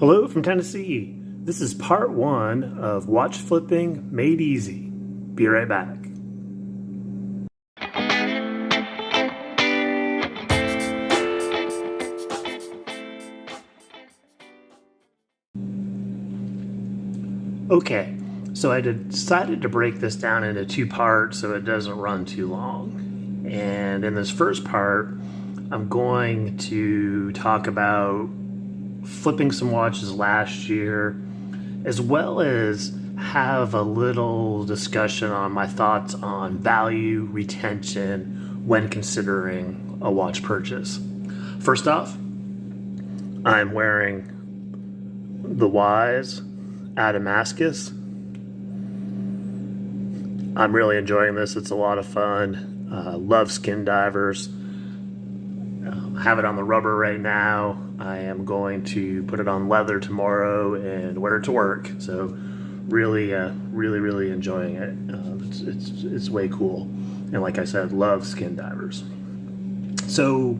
Hello from Tennessee. This is part one of Watch Flipping Made Easy. Be right back. Okay, so I decided to break this down into two parts so it doesn't run too long. And in this first part, I'm going to talk about flipping some watches last year, as well as have a little discussion on my thoughts on value retention when considering a watch purchase. First off, I'm wearing the Wise Adamascus. I'm really enjoying this. It's a lot of fun. Love skin divers. Have it on the rubber right now. I am going to put it on leather tomorrow and wear it to work. So really enjoying it. It's way cool. And like I said, love skin divers. So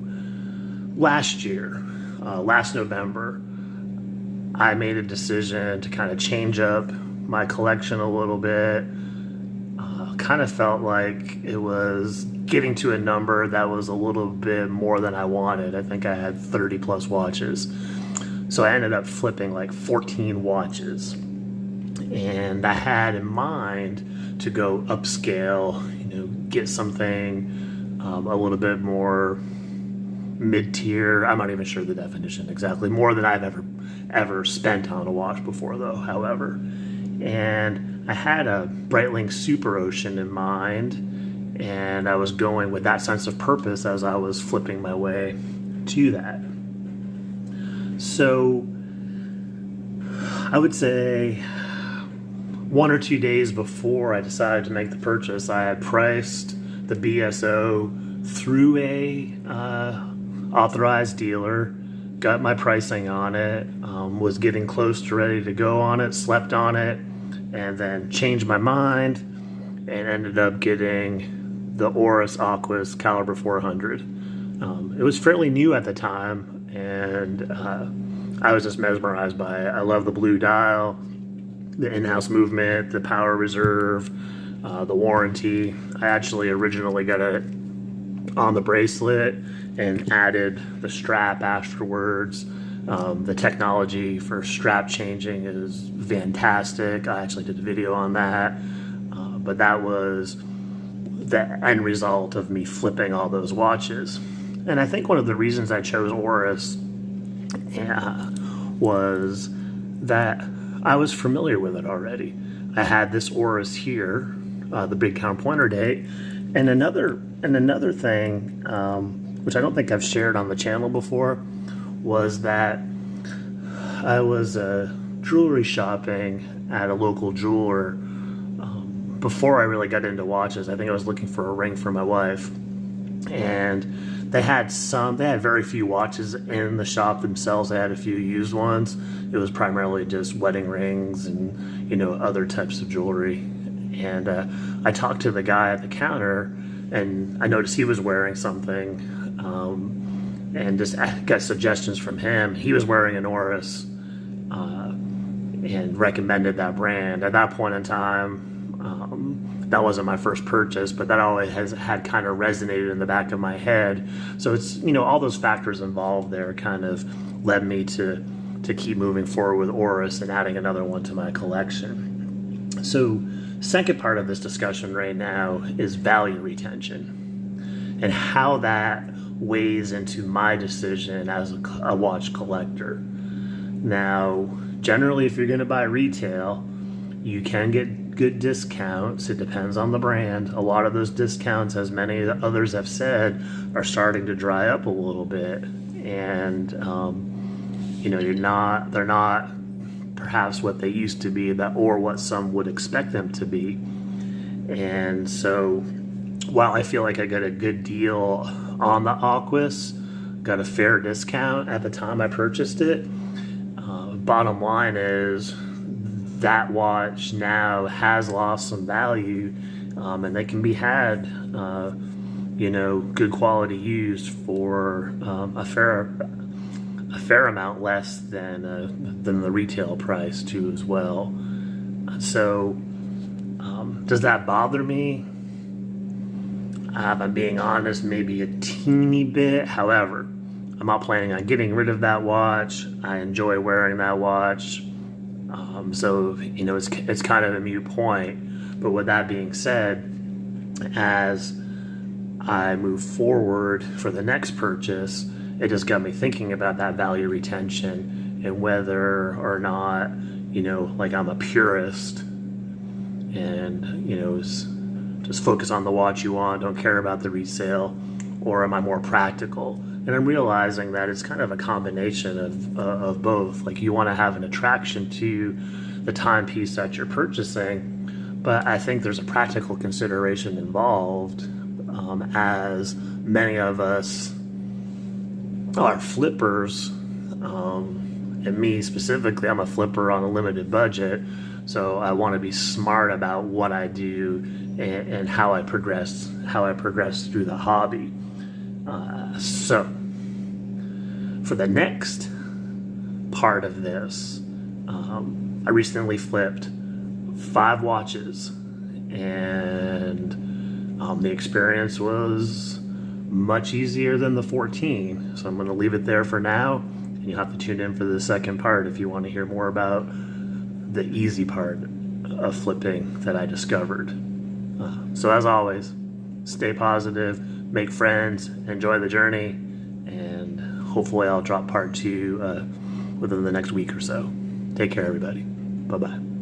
last year, last November, I made a decision to kind of change up my collection a little bit. Kind of felt like it was getting to a number that was a little bit more than I wanted. I think I had 30 plus watches. So I ended up flipping like 14 watches. And I had in mind to go upscale, get something a little bit more mid-tier. I'm not even sure the definition exactly. More than I've ever spent on a watch before though, however. And I had a Breitling Super Ocean in mind, and I was going with that sense of purpose as I was flipping my way to that. So I would say 1 or 2 days before I decided to make the purchase, I had priced the BSO through a authorized dealer, got my pricing on it, was getting close to ready to go on it, slept on it, and then changed my mind and ended up getting the Oris Aquis Caliber 400. It was fairly new at the time, and I was just mesmerized by it. I love the blue dial, the in-house movement, the power reserve, the warranty. I actually originally got it on the bracelet and added the strap afterwards. The technology for strap changing is fantastic. I actually did a video on that, but that was the end result of me flipping all those watches. And I think one of the reasons I chose Oris was that I was familiar with it already. I had this Oris here, the big counterpointer date, and another thing, which I don't think I've shared on the channel before, was that I was jewelry shopping at a local jeweler before I really got into watches. I think I was looking for a ring for my wife, and they had very few watches in the shop themselves. They had a few used ones. It was primarily just wedding rings and other types of jewelry. And I talked to the guy at the counter, and I noticed he was wearing something, and just got suggestions from him. He was wearing an Oris, and recommended that brand. At that point in time, that wasn't my first purchase, but that always had kind of resonated in the back of my head. So it's, all those factors involved there kind of led me to keep moving forward with Oris and adding another one to my collection. So second part of this discussion right now is value retention and how that weighs into my decision as a watch collector. Now, generally, if you're going to buy retail, you can get good discounts. It depends on the brand. A lot of those discounts, as many others have said, are starting to dry up a little bit, and they're not perhaps what they used to be, or what some would expect them to be. And so, while I feel like I got a good deal on the Aquis, got a fair discount at the time I purchased it, bottom line is that watch now has lost some value, and they can be had, good quality used for a fair amount less than the retail price too as well. So does that bother me? If I'm being honest, maybe a teeny bit. However, I'm not planning on getting rid of that watch. I enjoy wearing that watch. So, it's kind of a moot point. But with that being said, as I move forward for the next purchase, it just got me thinking about that value retention and whether or not, like I'm a purist and, just focus on the watch you want, don't care about the resale, or am I more practical? And I'm realizing that it's kind of a combination of both. Like, you want to have an attraction to the timepiece that you're purchasing, but I think there's a practical consideration involved, as many of us are flippers, and me specifically, I'm a flipper on a limited budget, so I want to be smart about what I do and how I progress through the hobby. So for the next part of this, I recently flipped 5 watches, and the experience was much easier than the 14. So I'm going to leave it there for now, and you'll have to tune in for the second part if you want to hear more about the easy part of flipping that I discovered. So as always, stay positive, make friends, enjoy the journey, and hopefully I'll drop part 2 within the next week or so. Take care, everybody. Bye-bye.